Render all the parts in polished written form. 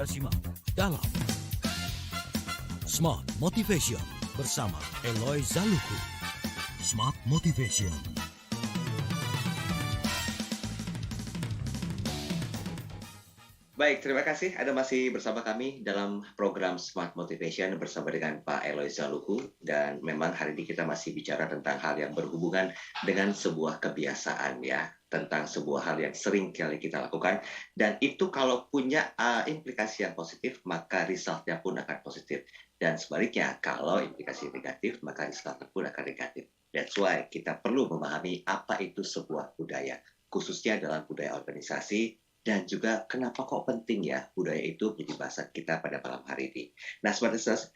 Anda simak dalam Smart Motivation bersama Eloy Zaluku. Smart Motivation. Baik, terima kasih Anda masih bersama kami dalam program Smart Motivation bersama dengan Pak Eloy Zaluku. Dan memang hari ini kita masih bicara tentang hal yang berhubungan dengan sebuah kebiasaan ya. Tentang sebuah hal yang sering kali kita lakukan. Dan itu kalau punya implikasi yang positif, maka resultnya pun akan positif. Dan sebaliknya, kalau implikasi negatif, maka resultnya pun akan negatif. That's why kita perlu memahami apa itu sebuah budaya. Khususnya dalam budaya organisasi. Dan juga kenapa kok penting ya budaya itu menjadi bahasan kita pada malam hari ini. Nah, Smart Listeners,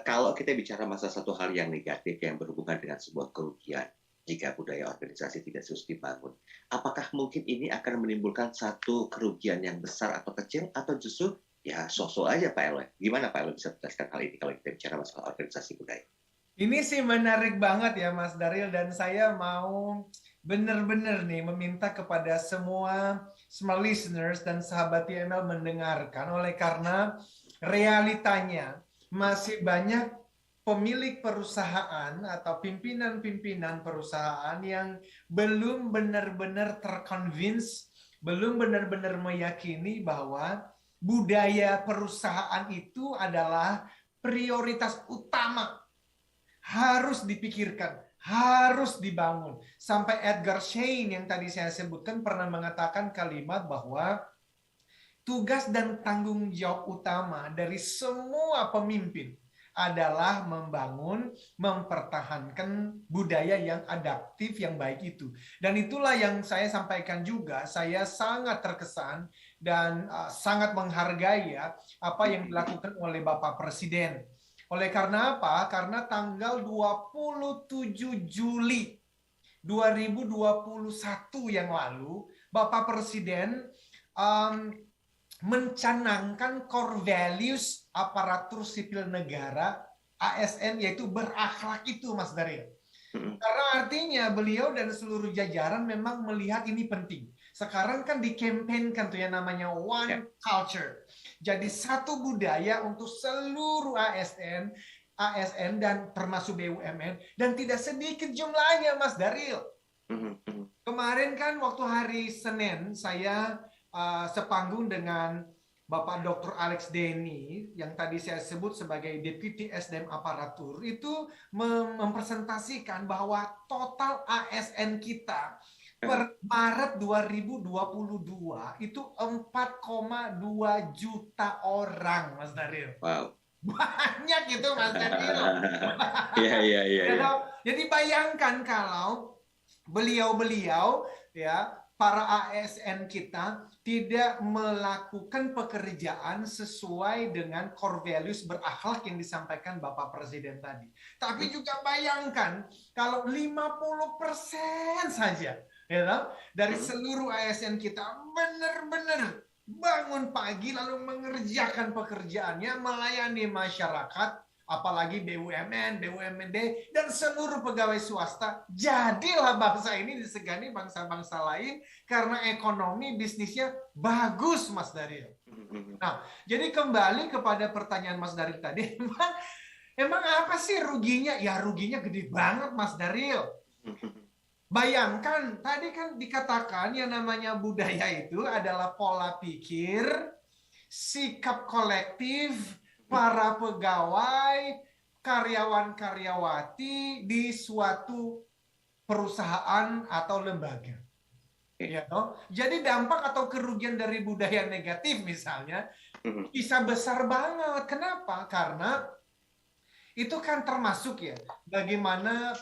kalau kita bicara masalah satu hal yang negatif yang berhubungan dengan sebuah kerugian, jika budaya organisasi tidak terus dibangun, apakah mungkin ini akan menimbulkan satu kerugian yang besar atau kecil, atau justru ya sok-sok aja Pak Eloy? Gimana Pak Eloy bisa menjelaskan hal ini kalau kita bicara masalah organisasi budaya? Ini sih menarik banget ya Mas Daryl, dan saya mau benar-benar nih meminta kepada semua smart listeners dan sahabat TML mendengarkan, oleh karena realitanya masih banyak pemilik perusahaan atau pimpinan-pimpinan perusahaan yang belum benar-benar terconvince, belum benar-benar meyakini bahwa budaya perusahaan itu adalah prioritas utama, harus dipikirkan, harus dibangun. Sampai Edgar Schein yang tadi saya sebutkan pernah mengatakan kalimat bahwa tugas dan tanggung jawab utama dari semua pemimpin adalah membangun, mempertahankan budaya yang adaptif, yang baik itu. Dan itulah yang saya sampaikan juga. Saya sangat terkesan dan sangat menghargai ya apa yang dilakukan oleh Bapak Presiden. Oleh karena apa? Karena tanggal 27 Juli 2021 yang lalu, Bapak Presiden mencanangkan core values aparatur sipil negara ASN, yaitu berakhlak itu, Mas Daryl. Karena artinya beliau dan seluruh jajaran memang melihat ini penting. Sekarang kan dikampanyekan tuh yang namanya One Culture. Jadi satu budaya untuk seluruh ASN dan termasuk BUMN, dan tidak sedikit jumlahnya Mas Daryl. Kemarin kan waktu hari Senin saya sepanggung dengan Bapak Dr. Alex Denny yang tadi saya sebut sebagai Deputi SDM Aparatur, itu mempresentasikan bahwa total ASN kita per Maret 2022 itu 4,2 juta orang, Mas Daryl. Wow. Banyak itu, Mas Daryl. Iya. Jadi bayangkan kalau beliau-beliau ya, para ASN kita tidak melakukan pekerjaan sesuai dengan core values berakhlak yang disampaikan Bapak Presiden tadi. Tapi juga bayangkan kalau 50% saja ya, dari seluruh ASN kita benar-benar bangun pagi lalu mengerjakan pekerjaannya, melayani masyarakat, apalagi BUMN, BUMD, dan seluruh pegawai swasta. Jadilah bangsa ini disegani bangsa-bangsa lain karena ekonomi bisnisnya bagus, Mas Daryl. Nah, jadi kembali kepada pertanyaan Mas Daryl tadi, emang apa sih ruginya? Ya ruginya gede banget, Mas Daryl. Bayangkan, tadi kan dikatakan yang namanya budaya itu adalah pola pikir, sikap kolektif, para pegawai, karyawan-karyawati di suatu perusahaan atau lembaga. Ya, toh? Jadi dampak atau kerugian dari budaya negatif misalnya bisa besar banget. Kenapa? Karena itu kan termasuk ya bagaimana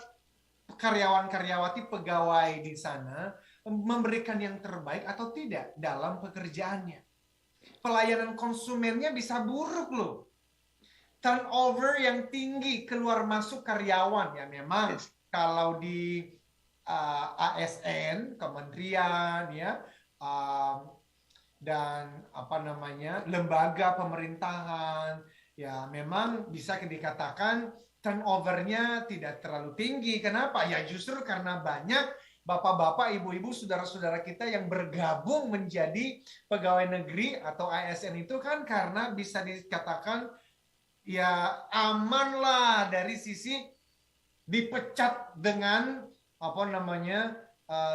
karyawan-karyawati, pegawai di sana memberikan yang terbaik atau tidak dalam pekerjaannya. Pelayanan konsumennya bisa buruk loh. Turnover yang tinggi, keluar masuk karyawan ya memang kalau di ASN, kementerian ya, dan lembaga pemerintahan ya memang bisa dikatakan turnovernya tidak terlalu tinggi. Kenapa? Ya justru karena banyak bapak-bapak, ibu-ibu, saudara-saudara kita yang bergabung menjadi pegawai negeri atau ASN itu kan karena bisa dikatakan ya aman lah dari sisi dipecat dengan apa namanya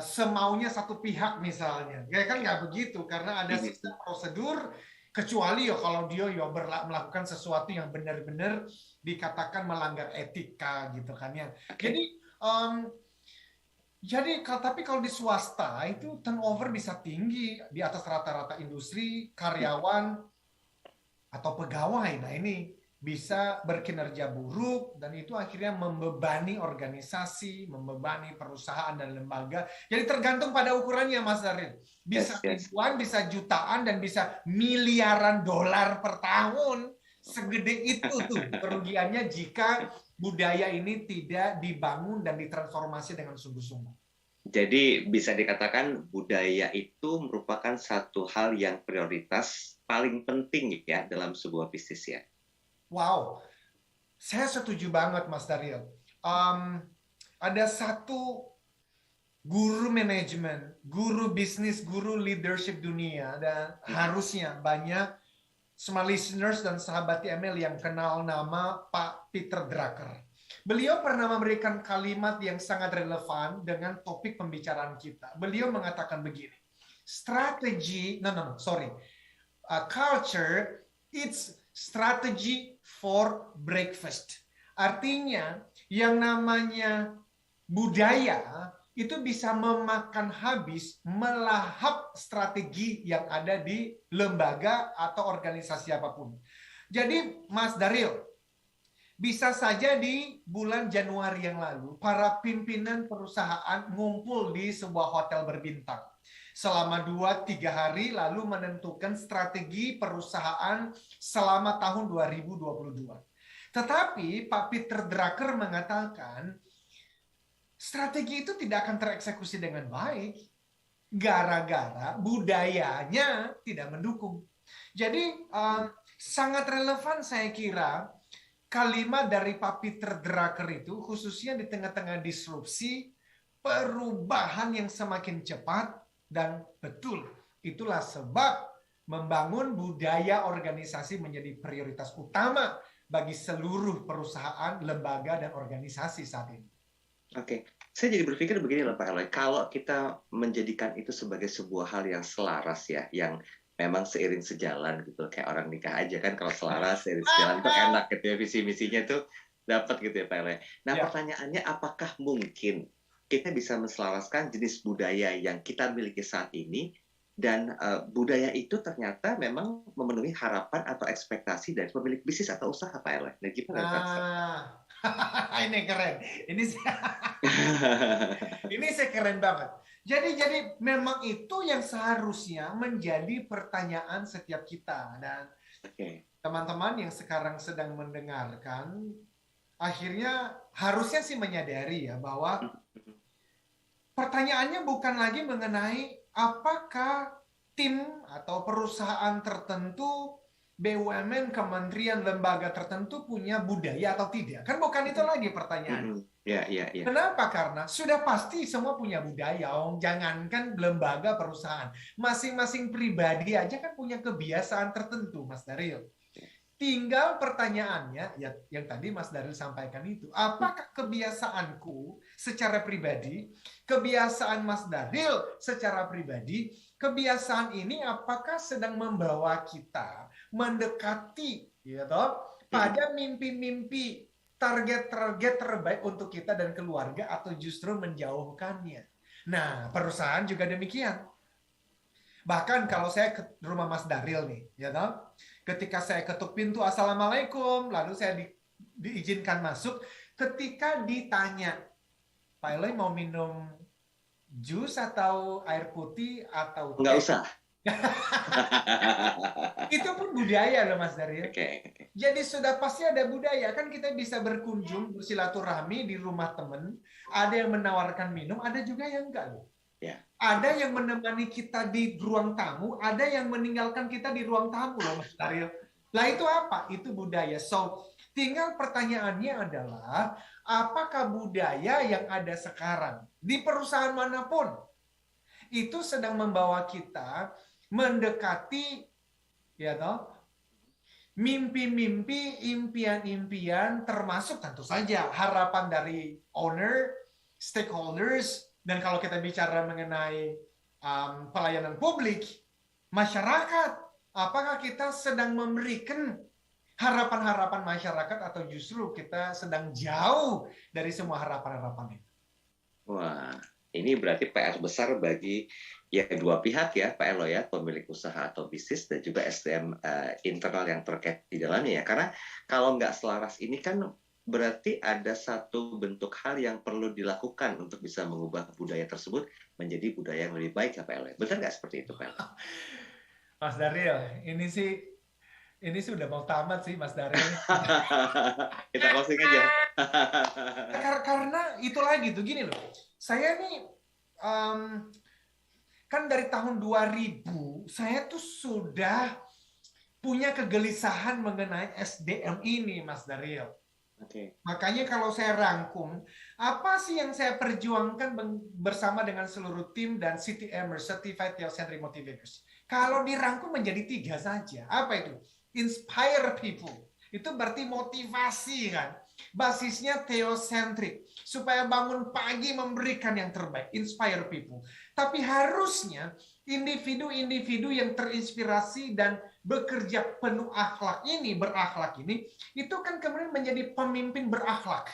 semaunya satu pihak misalnya. Ya kan nggak begitu karena ada sistem prosedur kecuali ya kalau dia ya melakukan sesuatu yang benar-benar dikatakan melanggar etika gitu kan ya. Jadi tapi kalau di swasta itu turnover bisa tinggi di atas rata-rata industri, karyawan atau pegawai. Nah ini bisa berkinerja buruk dan itu akhirnya membebani organisasi, membebani perusahaan dan lembaga. Jadi tergantung pada ukurannya Mas Daryl. Bisa ribuan, bisa jutaan dan bisa miliaran dolar per tahun. Segede itu tuh kerugiannya jika budaya ini tidak dibangun dan ditransformasi dengan sungguh-sungguh. Jadi bisa dikatakan budaya itu merupakan satu hal yang prioritas paling penting ya dalam sebuah bisnis ya. Wow, saya setuju banget Mas Daryl. Ada satu guru manajemen, guru bisnis, guru leadership dunia dan harusnya banyak semua listeners dan sahabat TML yang kenal nama Pak Peter Drucker. Beliau pernah memberikan kalimat yang sangat relevan dengan topik pembicaraan kita. Beliau mengatakan begini, culture, it's strategy for breakfast. Artinya, yang namanya budaya itu bisa memakan habis, melahap strategi yang ada di lembaga atau organisasi apapun. Jadi, Mas Daryl, bisa saja di bulan Januari yang lalu, para pimpinan perusahaan ngumpul di sebuah hotel berbintang. Selama 2-3 hari lalu menentukan strategi perusahaan selama tahun 2022. Tetapi Pak Peter Drucker mengatakan, strategi itu tidak akan tereksekusi dengan baik gara-gara budayanya tidak mendukung. Jadi sangat relevan saya kira kalimat dari Pak Peter Drucker itu khususnya di tengah-tengah disrupsi perubahan yang semakin cepat dan betul. Itulah sebab membangun budaya organisasi menjadi prioritas utama bagi seluruh perusahaan, lembaga, dan organisasi saat ini. Oke, saya jadi berpikir begini loh Pak Eloy, kalau kita menjadikan itu sebagai sebuah hal yang selaras ya, yang memang seiring sejalan gitu, kayak orang nikah aja kan kalau selaras seiring sejalan itu enak gitu ya, visi misinya itu dapat gitu ya Pak Eloy. Nah pertanyaannya apakah mungkin kita bisa menselaraskan jenis budaya yang kita miliki saat ini dan budaya itu ternyata memang memenuhi harapan atau ekspektasi dari pemilik bisnis atau usaha Pak Eloy. Nah gimana ini keren. Ini saya keren banget. Jadi memang itu yang seharusnya menjadi pertanyaan setiap kita dan teman-teman yang sekarang sedang mendengarkan akhirnya harusnya sih menyadari ya bahwa pertanyaannya bukan lagi mengenai apakah tim atau perusahaan tertentu, BUMN, kementerian, lembaga tertentu punya budaya atau tidak. Kan bukan itu lagi pertanyaan. Kenapa? Karena sudah pasti semua punya budaya. Jangankan lembaga perusahaan. Masing-masing pribadi aja kan punya kebiasaan tertentu, Mas Daryl. Tinggal pertanyaannya, ya, yang tadi Mas Daryl sampaikan itu, apakah kebiasaanku secara pribadi, kebiasaan Mas Daryl secara pribadi, kebiasaan ini apakah sedang membawa kita mendekati pada mimpi-mimpi, target-target terbaik untuk kita dan keluarga atau justru menjauhkannya. Nah, perusahaan juga demikian. Bahkan kalau saya ke rumah Mas Daryl nih, ketika saya ketuk pintu, Assalamualaikum, lalu saya diizinkan masuk, ketika ditanya, Pak Eloy mau minum jus atau air putih atau nggak usah. Itu pun budaya loh Mas Daryl. Jadi sudah pasti ada budaya, kan kita bisa berkunjung, bersilaturahmi di rumah teman, ada yang menawarkan minum, ada juga yang enggak loh. Ada yang menemani kita di ruang tamu, ada yang meninggalkan kita di ruang tamu loh Mas Daryl. Lah itu apa? Itu budaya. So, Tinggal pertanyaannya adalah, apakah budaya yang ada sekarang di perusahaan manapun itu sedang membawa kita mendekati ya toh mimpi-mimpi, impian-impian, termasuk tentu saja harapan dari owner, stakeholders, dan kalau kita bicara mengenai pelayanan publik, masyarakat, apakah kita sedang memberikan harapan-harapan masyarakat atau justru kita sedang jauh dari semua harapan-harapan itu? Wah, ini berarti PR besar bagi ya kedua pihak ya, Pak Elo ya, pemilik usaha atau bisnis dan juga SDM internal yang terkait di dalamnya ya. Karena kalau nggak selaras ini kan berarti ada satu bentuk hal yang perlu dilakukan untuk bisa mengubah budaya tersebut menjadi budaya yang lebih baik ya Pak Elo. Benar nggak seperti itu Pak Elo? Mas Daryl, ini sudah mau tamat sih Mas Daryl. Kita closing aja. Karena itu lagi tuh gini loh. Saya nih kan dari tahun 2000 saya tuh sudah punya kegelisahan mengenai SDM ini Mas Daryl. Oke. Makanya kalau saya rangkum, apa sih yang saya perjuangkan bersama dengan seluruh tim dan CTMers, Certified Theocentric Motivators? Kalau dirangkum menjadi 3 saja. Apa itu? Inspire people. Itu berarti motivasi kan. Basisnya theocentric. Supaya bangun pagi memberikan yang terbaik. Inspire people. Tapi harusnya individu-individu yang terinspirasi dan bekerja penuh akhlak ini, berakhlak ini, itu kan kemudian menjadi pemimpin berakhlak.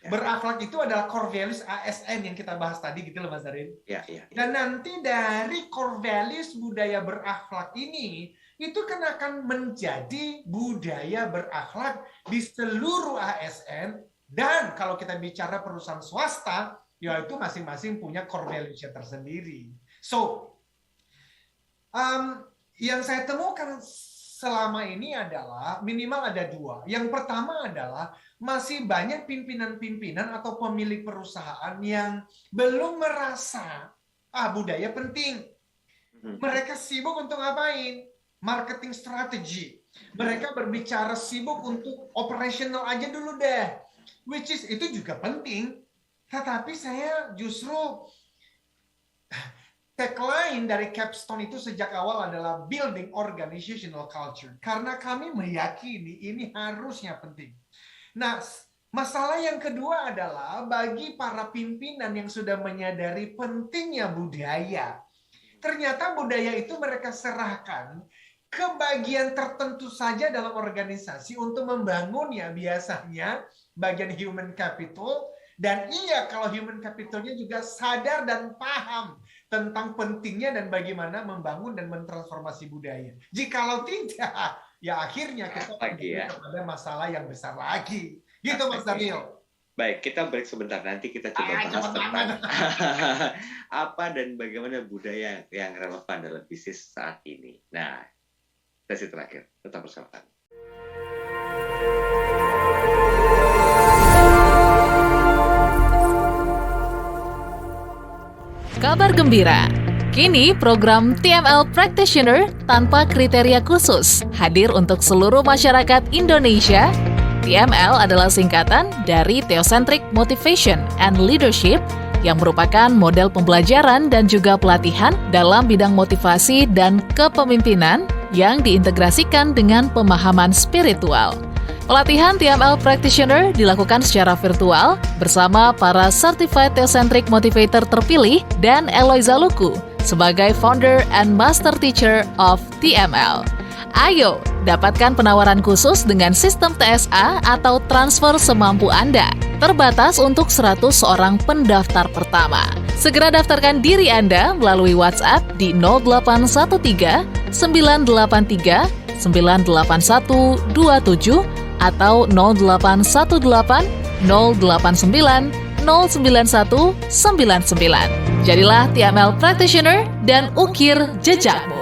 Berakhlak itu adalah core values ASN yang kita bahas tadi gitu loh Mas Darin. Ya. Dan nanti dari core values budaya berakhlak ini itu kan akan menjadi budaya berakhlak di seluruh ASN, dan kalau kita bicara perusahaan swasta, yaitu masing-masing punya core values tersendiri. So, yang saya temukan selama ini adalah minimal ada 2. Yang pertama adalah masih banyak pimpinan-pimpinan atau pemilik perusahaan yang belum merasa budaya penting. Mereka sibuk untuk ngapain? Marketing strategy. Mereka berbicara sibuk untuk operational aja dulu deh. Which is itu juga penting. Tetapi saya justru tagline dari Capstone itu sejak awal adalah building organizational culture. Karena kami meyakini ini harusnya penting. Nah, masalah yang kedua adalah bagi para pimpinan yang sudah menyadari pentingnya budaya. Ternyata budaya itu mereka serahkan ke bagian tertentu saja dalam organisasi untuk membangunnya, biasanya bagian human capital. Dan iya, kalau human capitalnya juga sadar dan paham tentang pentingnya dan bagaimana membangun dan mentransformasi budaya. Jikalau tidak, ya akhirnya kita pada masalah yang besar lagi. Gitu Mas Daryl. Baik, kita break sebentar. Nanti kita coba bahas tentang apa dan bagaimana budaya yang relevan dalam bisnis saat ini. Nah, sesi terakhir. Tetap bersama kami. Kabar gembira. Kini program TML Practitioner tanpa kriteria khusus hadir untuk seluruh masyarakat Indonesia. TML adalah singkatan dari Theocentric Motivation and Leadership yang merupakan model pembelajaran dan juga pelatihan dalam bidang motivasi dan kepemimpinan yang diintegrasikan dengan pemahaman spiritual. Pelatihan TML Practitioner dilakukan secara virtual bersama para Certified Theocentric Motivator terpilih dan Eloy Zaluku sebagai Founder and Master Teacher of TML. Ayo, dapatkan penawaran khusus dengan sistem TSA atau transfer semampu Anda. Terbatas untuk 100 orang pendaftar pertama. Segera daftarkan diri Anda melalui WhatsApp di 0813 983 981 27 atau 0818 089 09199. Jadilah TML Practitioner dan ukir jejakmu.